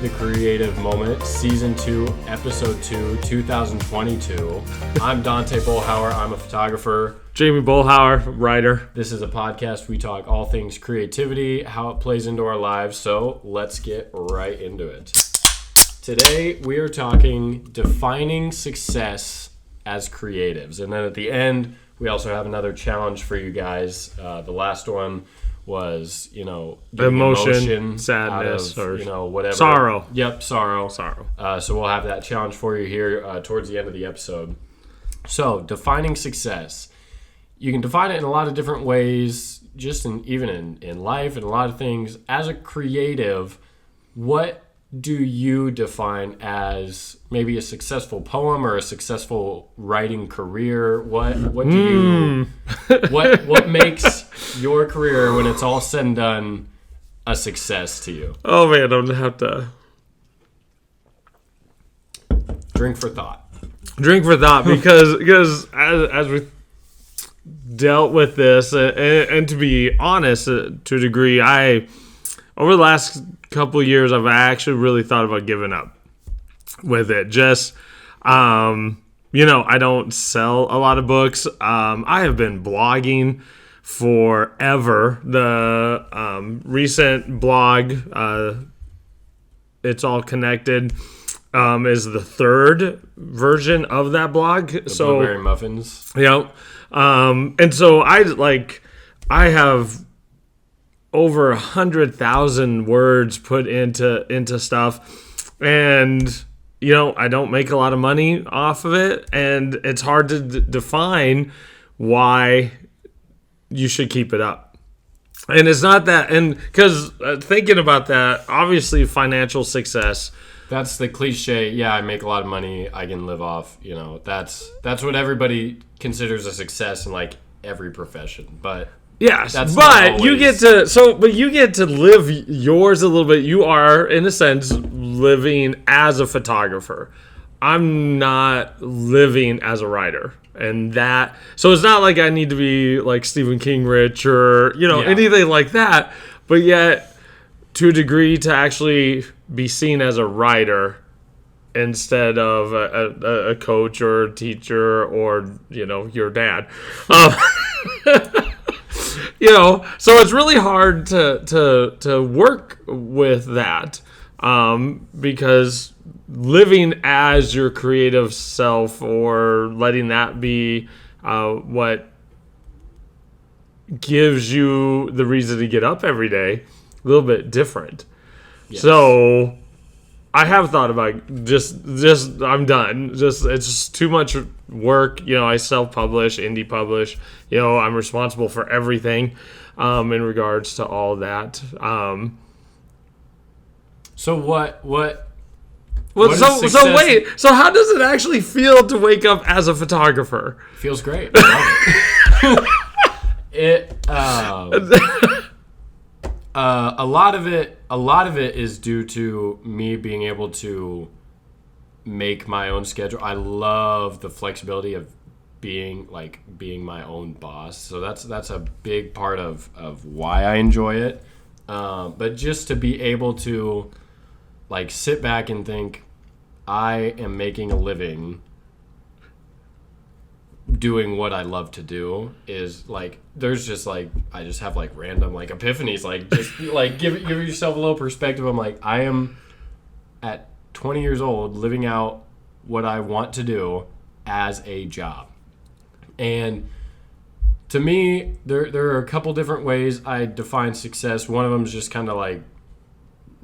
The Creative Moment, Season 2, Episode 2, 2022. I'm Dante Bullhauer. I'm a photographer. Jamie Bullhauer, writer. This is a podcast. We talk all things creativity, how it plays into our lives. So let's get right into it. Today, we are talking defining success as creatives. And then at the end, we also have another challenge for you guys. The last one was, emotion, sadness, of, or whatever. Sorrow. Yep, sorrow. Sorrow. So we'll have that challenge for you here towards the end of the episode. So, defining success. You can define it in a lot of different ways, just even in life and a lot of things. As a creative, what do you define as maybe a successful poem or a successful writing career? What do you what makes your career, when it's all said and done, a success to you? Oh man, I'm gonna have to drink for thought because as we dealt with this and to be honest, to a degree, over the last couple of years, I've actually really thought about giving up with it. Just, I don't sell a lot of books. I have been blogging forever. The recent blog, It's All Connected, is the third version of that blog. The Blueberry Muffins. Yep. And so I have over 100,000 words put into stuff, and I don't make a lot of money off of it, and it's hard to define why you should keep it up. And it's not that, and because thinking about that, obviously financial success. That's the cliche. Yeah, I make a lot of money. I can live off. That's what everybody considers a success in like every profession. But yes, but you get to live yours a little bit. You are, in a sense, living as a photographer. I'm not living as a writer, and so it's not like I need to be like Stephen King rich or anything like that. But yet, to a degree, to actually be seen as a writer instead of a coach or a teacher or your dad. So it's really hard to work with that because living as your creative self or letting that be what gives you the reason to get up every day, a little bit different. Yes. So I have thought about just I'm done. It's just too much work. I self-publish, indie publish. I'm responsible for everything in regards to all that. So what? Well, so wait. So how does it actually feel to wake up as a photographer? Feels great. I love it. A lot of it is due to me being able to make my own schedule. I love the flexibility of being my own boss. So that's a big part of why I enjoy it. But just to be able to sit back and think, I am making a living doing what I love to do is there's just I just have random epiphanies, just give yourself a little perspective. I'm I am at 20 years old living out what I want to do as a job. And to me, there are a couple different ways I define success. One of them is just kind of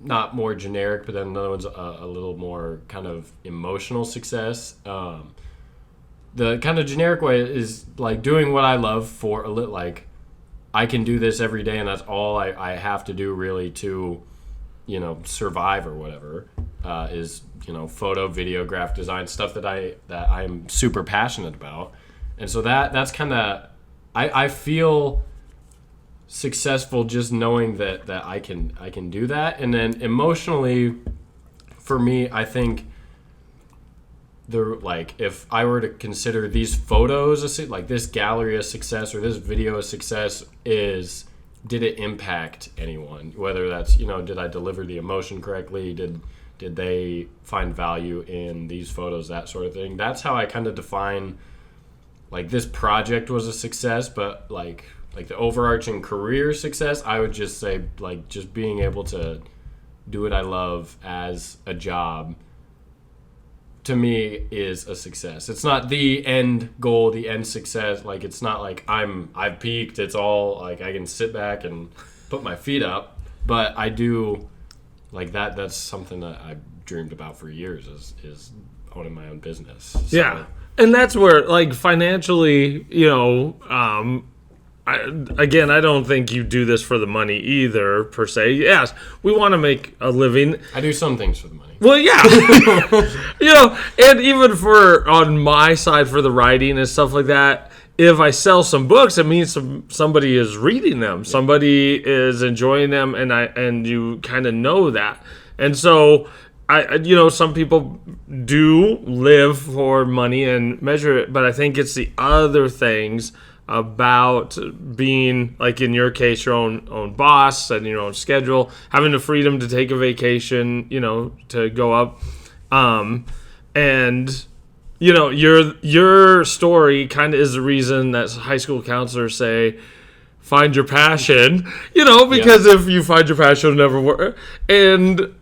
not more generic, but then another one's a little more kind of emotional success. The kind of generic way is doing what I love for a little. I can do this every day, and that's all I have to do really to, survive or whatever. Is photo, video, graphic design, stuff that I'm super passionate about, and so that's kind of I feel successful just knowing that I can do that. And then emotionally, for me, I think if I were to consider these photos this gallery a success or this video a success, did it impact anyone? Whether that's did I deliver the emotion correctly? Did Did they find value in these photos, that sort of thing? That's how I kind of define, like, this project was a success, but like the overarching career success, I would just say, like, just being able to do what I love as a job, to me, is a success. It's not the end goal, the end success. Like, it's not like I've peaked. It's all like I can sit back and put my feet up. But I do, like, that's something that I've dreamed about for years, is owning my own business. So. Yeah. And that's where, like, financially, I don't think you do this for the money either, per se. Yes, we want to make a living. I do some things for the money. Well, yeah. And even on my side for the writing and stuff like that, if I sell some books, it means somebody is reading them. Yeah. Somebody is enjoying them, and you kind of know that. And so, some people do live for money and measure it, but I think it's the other things about being, like in your case, your own boss and your own schedule, having the freedom to take a vacation, to go up, and your story kind of is the reason that high school counselors say find your passion, because if you find your passion, it'll never work. And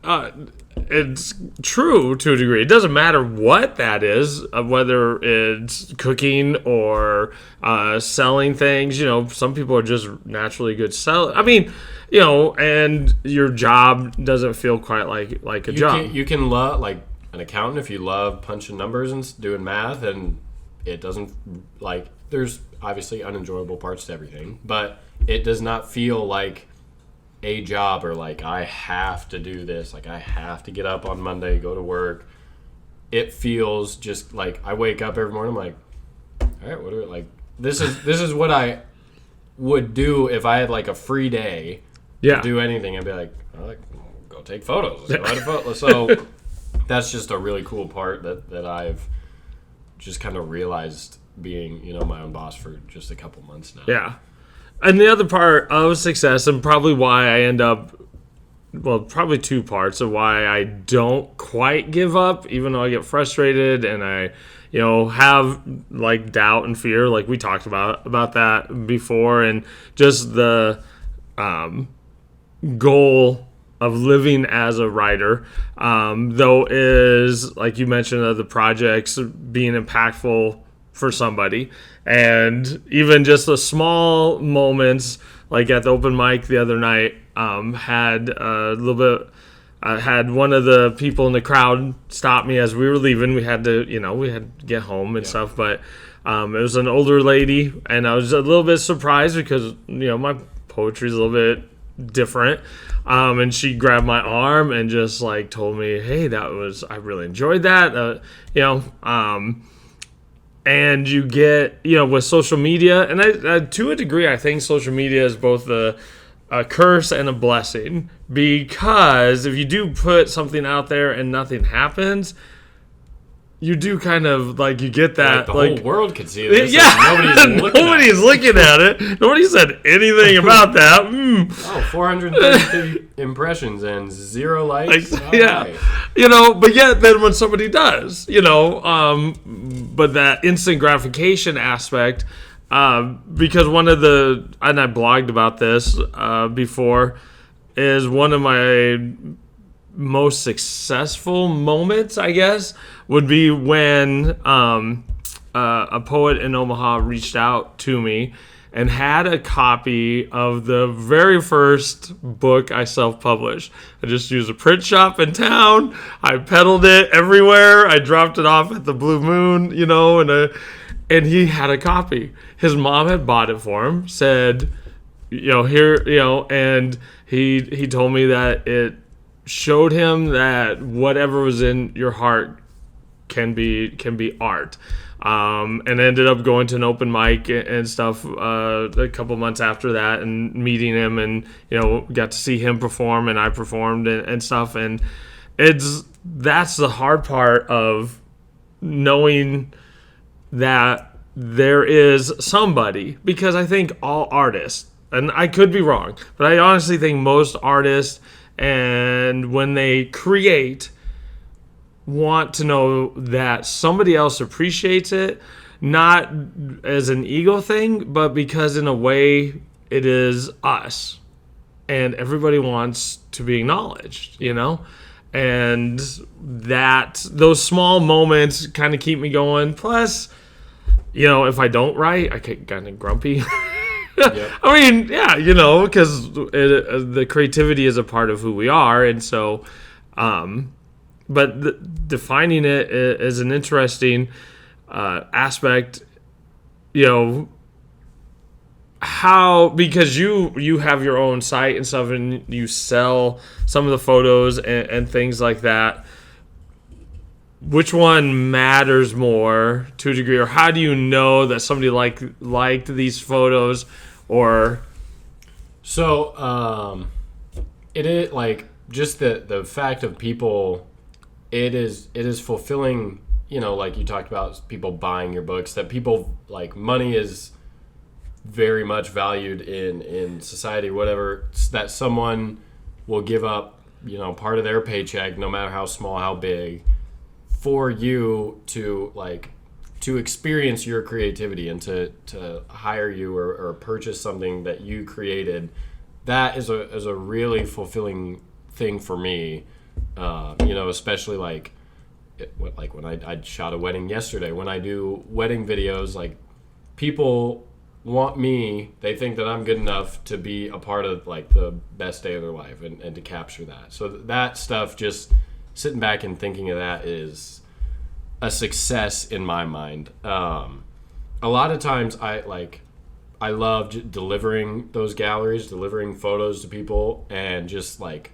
it's true to a degree. It doesn't matter what that is, whether it's cooking or selling things. Some people are just naturally good sellers. I mean, and your job doesn't feel quite like a job. You can love, like an accountant, if you love punching numbers and doing math, and it doesn't, like, there's obviously unenjoyable parts to everything, but it does not feel like a job, or like I have to do this, like I have to get up on Monday, go to work. It feels just like I wake up every morning, I'm like, all right, what are like this is what I would do if I had like a free day to do anything. I'd be like, go take photos. Let's go out of photos. So that's just a really cool part that I've just kind of realized being, my own boss for just a couple months now. Yeah. And the other part of success, and probably why I end up, probably two parts of why I don't quite give up, even though I get frustrated and I, have like doubt and fear, like we talked about that before, and just the goal of living as a writer, though, is, like you mentioned, the projects being impactful for somebody. And even just the small moments, like at the open mic the other night, had a little bit. I had one of the people in the crowd stop me as we were leaving. We had to, get home and stuff. But it was an older lady, and I was a little bit surprised because, my poetry is a little bit different. And she grabbed my arm and just like told me, "Hey, I really enjoyed that." And you get, with social media, and I to a degree, I think social media is both a curse and a blessing, because if you do put something out there and nothing happens, you do kind of, like, you get that. The whole world could see this. Yeah, nobody's looking at it. Nobody said anything about that. 430 impressions and 0 likes. Right. But yet then when somebody does, but that instant gratification aspect, because one of the, and I blogged about this before, is one of my most successful moments, I guess, would be when a poet in Omaha reached out to me and had a copy of the very first book I self-published. I just used a print shop in town. I peddled it everywhere. I dropped it off at the Blue Moon, and he had a copy. His mom had bought it for him, said, here, and he told me that it showed him that whatever was in your heart can be art. And ended up going to an open mic and stuff a couple months after that, and meeting him, and got to see him perform, and I performed and stuff. And that's the hard part of knowing that there is somebody, because I think all artists, and I could be wrong, but I honestly think most artists, and when they create, want to know that somebody else appreciates it, not as an ego thing, but because in a way it is us. And everybody wants to be acknowledged, And those small moments kind of keep me going. Plus, if I don't write, I get kind of grumpy. Yep. I mean, yeah, because the creativity is a part of who we are. And so, but defining it is an interesting aspect, how, because you have your own site and stuff, and you sell some of the photos and things like that. Which one matters more to a degree, or how do you know that somebody liked these photos, or? So, it is like just the fact of people. It is fulfilling. Like you talked about, people buying your books. That people like money is very much valued in society. Whatever, that someone will give up, part of their paycheck, no matter how small, how big, for you to experience your creativity and to hire you or purchase something that you created. That is a really fulfilling thing for me. Especially like when I shot a wedding yesterday. When I do wedding videos, like, people want me, they think that I'm good enough to be a part of like the best day of their life and to capture that. So that stuff, just sitting back and thinking of that, is a success in my mind. A lot of times I love delivering those galleries, delivering photos to people, and just like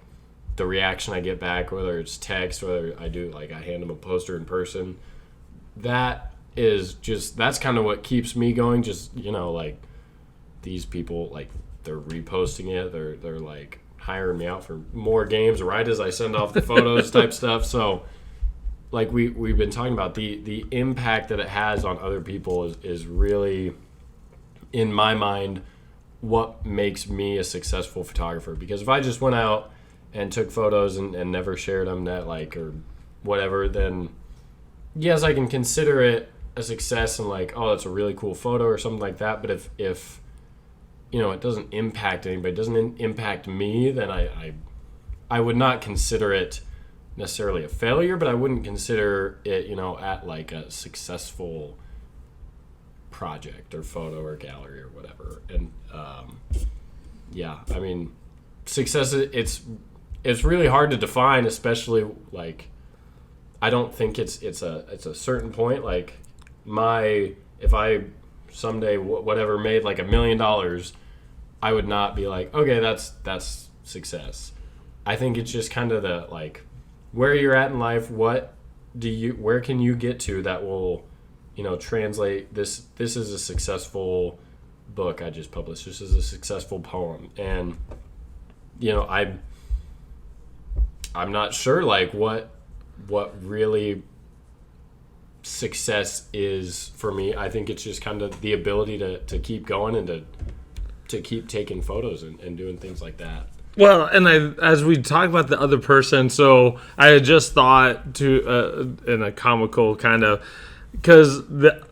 the reaction I get back, whether it's text, whether I hand them a poster in person. That's kind of what keeps me going. Just, like, these people, like, they're reposting it. They're like hiring me out for more games right as I send off the photos type stuff. So, like, we've been talking about the impact that it has on other people is really, in my mind, what makes me a successful photographer. Because if I just went out and took photos and never shared them, or whatever, then yes, I can consider it a success and like, oh, that's a really cool photo or something like that. But if it doesn't impact anybody, it doesn't impact me, then I would not consider it necessarily a failure, but I wouldn't consider it, at like a successful project or photo or gallery or whatever. And I mean, success, it's really hard to define, especially like, I don't think it's a certain point. Like, if I someday whatever made like $1 million, I would not be like, okay, that's success. I think it's just kind of the like where you're at in life. Where can you get to that will, translate this is a successful book I just published. This is a successful poem, and I'm not sure like what really success is for me. I think it's just kind of the ability to keep going and to keep taking photos and doing things like that. Well, and as we talk about the other person, so I had just thought to in a comical kind of, because the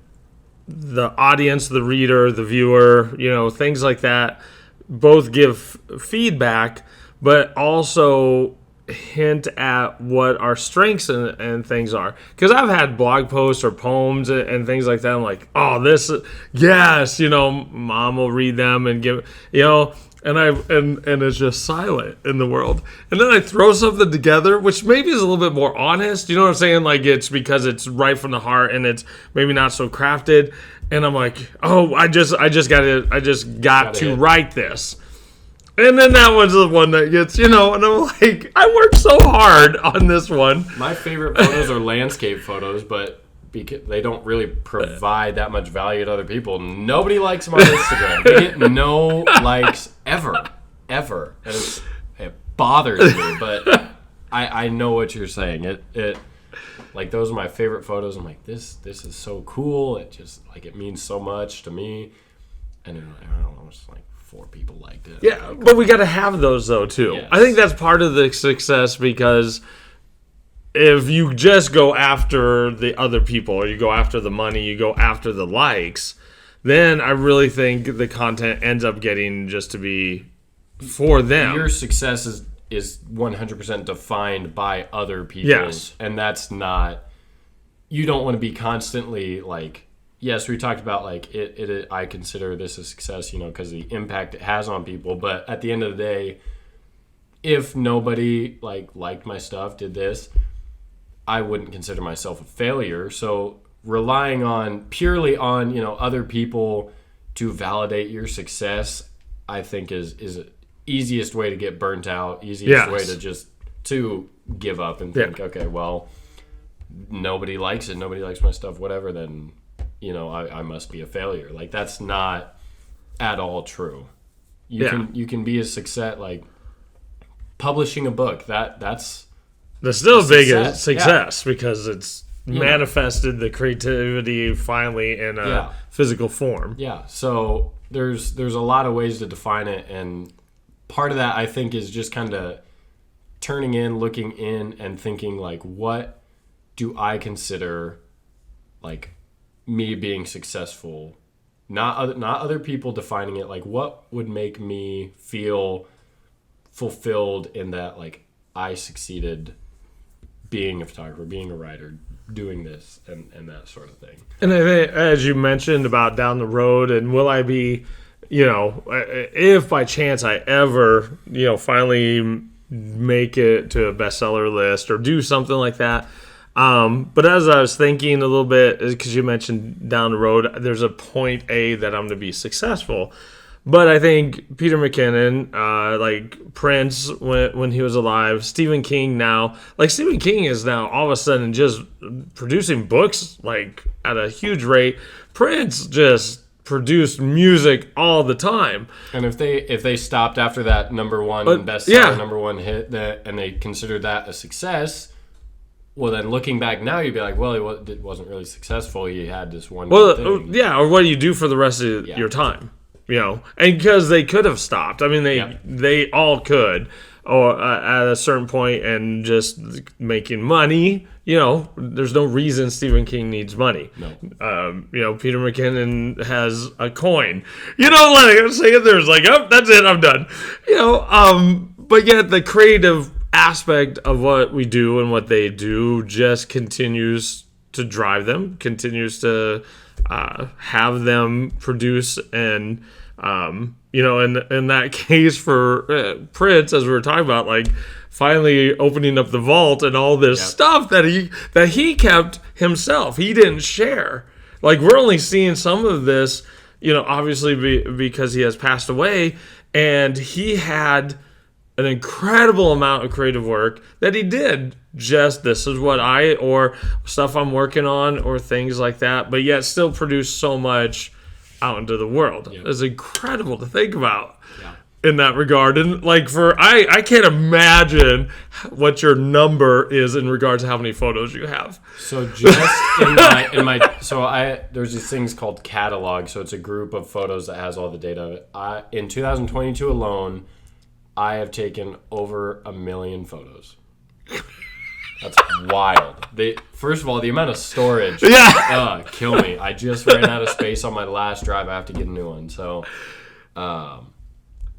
audience, the reader, the viewer, things like that, both give feedback, but also hint at what our strengths and things are. Because I've had blog posts or poems and things like that. I'm like, oh, this, yes, mom will read them and give, and it's just silent in the world. And then I throw something together, which maybe is a little bit more honest. You know what I'm saying? Like, it's because it's right from the heart and it's maybe not so crafted. And I'm like, oh, I just got to write this. And then that one's the one that gets, and I'm like, I worked so hard on this one. My favorite photos are landscape photos, but because they don't really provide that much value to other people. Nobody likes them on Instagram. They get no likes ever. And it bothers me, but I know what you're saying. It like, those are my favorite photos. I'm like, this is so cool. It just, like, it means so much to me. And then, I don't know, it's like 4 people liked it. Yeah, but we got to have those though too. Yes. I think that's part of the success, because if you just go after the other people, or you go after the money, you go after the likes, then I really think the content ends up getting just to be for them. Your success is 100% defined by other people's. Yes. And that's not, you don't want to be constantly like, yes, we talked about like I consider this a success, because the impact it has on people. But at the end of the day, if nobody liked my stuff, did this, I wouldn't consider myself a failure. So relying purely on other people to validate your success, I think is easiest way to get burnt out. Easiest way to just to give up and think, okay, well, nobody likes it. Nobody likes my stuff. Whatever. Then I must be a failure. Like, that's not at all true. You can be a success, like publishing a book. That's still a big success because it's manifested the creativity finally in a physical form. Yeah. So there's a lot of ways to define it, and part of that I think is just kind of turning in, looking in, and thinking like, what do I consider like me being successful? Not other people defining it. Like, what would make me feel fulfilled in that, like, I succeeded being a photographer, being a writer, doing this, and that sort of thing. And I think, as you mentioned about down the road, and will I be, if by chance I ever, finally make it to a bestseller list or do something like that. But as I was thinking a little bit, because you mentioned down the road, there's a point A that I'm going to be successful. But I think Peter McKinnon, like Prince when he was alive, Stephen King now, like Stephen King is now all of a sudden just producing books like at a huge rate. Prince just produced music all the time. And if they stopped after that number one bestseller, number one hit, and they considered that a success, well, then looking back now, you'd be like, well, it wasn't really successful. He had this one thing. Yeah, or what do you do for the rest of your time? And because they could have stopped. I mean, they all could, or at a certain point, and just making money. There's no reason Stephen King needs money. No. Peter McKinnon has a coin. Like I'm saying, there's like, oh, that's it, I'm done. But yet the creative aspect of what we do and what they do just continues to drive them, continues to have them produce, and in that case for Prince, as we were talking about, like finally opening up the vault and all this stuff that he kept himself, he didn't share. Like, we're only seeing some of this, obviously because he has passed away, and he had an incredible amount of creative work that he did. Just this is what or stuff I'm working on, or things like that, but yet still produce so much out into the world. It's incredible to think about in that regard. And like I can't imagine what your number is in regards to how many photos you have. So just in my there's these things called catalog. So it's a group of photos that has all the data. In 2022 alone, I have taken over 1 million photos. That's wild. First of all, the amount of storage. Kill me. I just ran out of space on my last drive. I have to get a new one. So,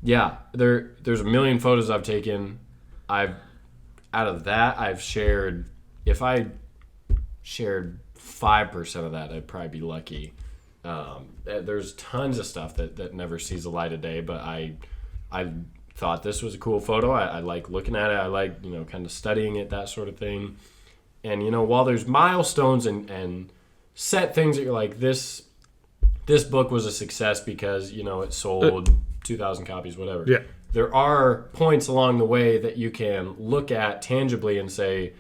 there's 1 million photos I've taken. Out of that, I've shared. If I shared 5% of that, I'd probably be lucky. There's tons of stuff that never sees the light of day, but I thought this was a cool photo. I like looking at it. I like, kind of studying it, that sort of thing. And, while there's milestones and set things that you're like, this book was a success because, it sold 2,000 copies, whatever. Yeah. There are points along the way that you can look at tangibly and say,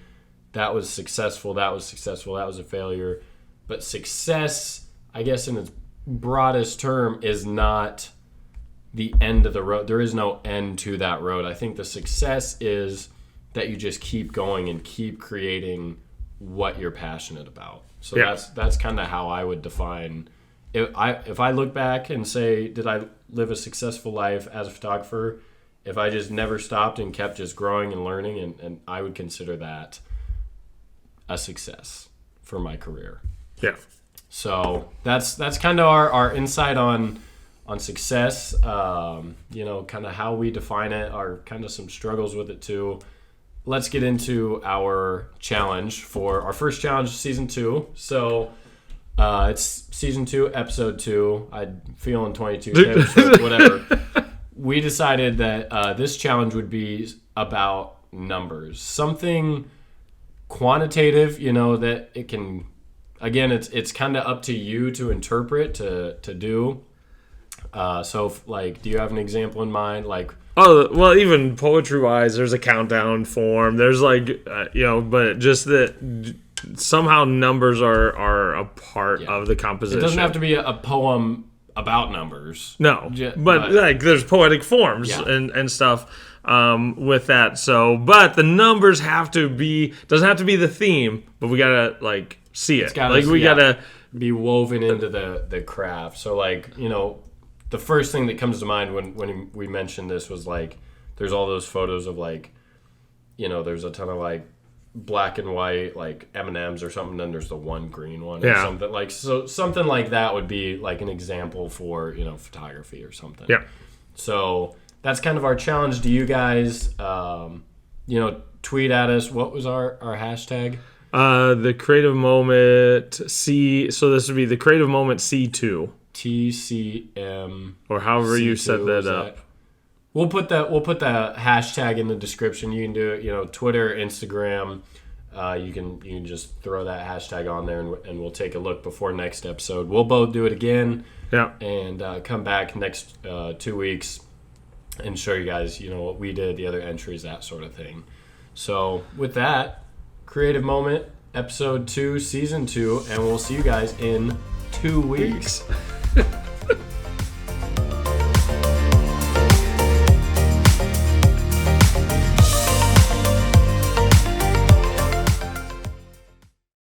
that was successful, that was successful, that was a failure. But success, I guess in its broadest term, is not the end of the road. There is no end to that road. I think the success is that you just keep going and keep creating what you're passionate about. So that's kind of how I would define. If I look back and say, did I live a successful life as a photographer? If I just never stopped and kept just growing and learning, and I would consider that a success for my career. Yeah. So that's kind of our insight on success. You know, kind of how we define it, our kind of some struggles with it too. Let's get into our challenge for our first challenge of season 2. So it's season 2, episode 2. I'm feeling 22 tips, or whatever. We decided that this challenge would be about numbers, something quantitative. You know, that it can. Again, it's kind of up to you to interpret, to do. So, like, do you have an example in mind? Like, oh, well, even poetry-wise, there's a countdown form. There's like, you know, but just that somehow numbers are a part of the composition. It doesn't have to be a poem about numbers. No, but like, there's poetic forms and stuff with that. So, but the numbers doesn't have to be the theme, but we gotta like see it. Gotta be woven into the craft. So, like, you know, the first thing that comes to mind when we mentioned this was like, there's all those photos of like, you know, there's a ton of like black and white like M&Ms or something. Then there's the one green one or something like, so something like that would be like an example for, you know, photography or something. Yeah. So that's kind of our challenge to you guys. You know, tweet at us. What was our hashtag? The creative moment so this would be the creative moment C2. TCM, or however C2, you set that up. We'll put the hashtag in the description. You can do it, you know, Twitter, Instagram. You can just throw that hashtag on there, and we'll take a look before next episode. We'll both do it again. Yeah. And come back next 2 weeks and show you guys, you know, what we did, the other entries, that sort of thing. So with that, Creative Moment, episode 2, season 2, and we'll see you guys in 2 weeks.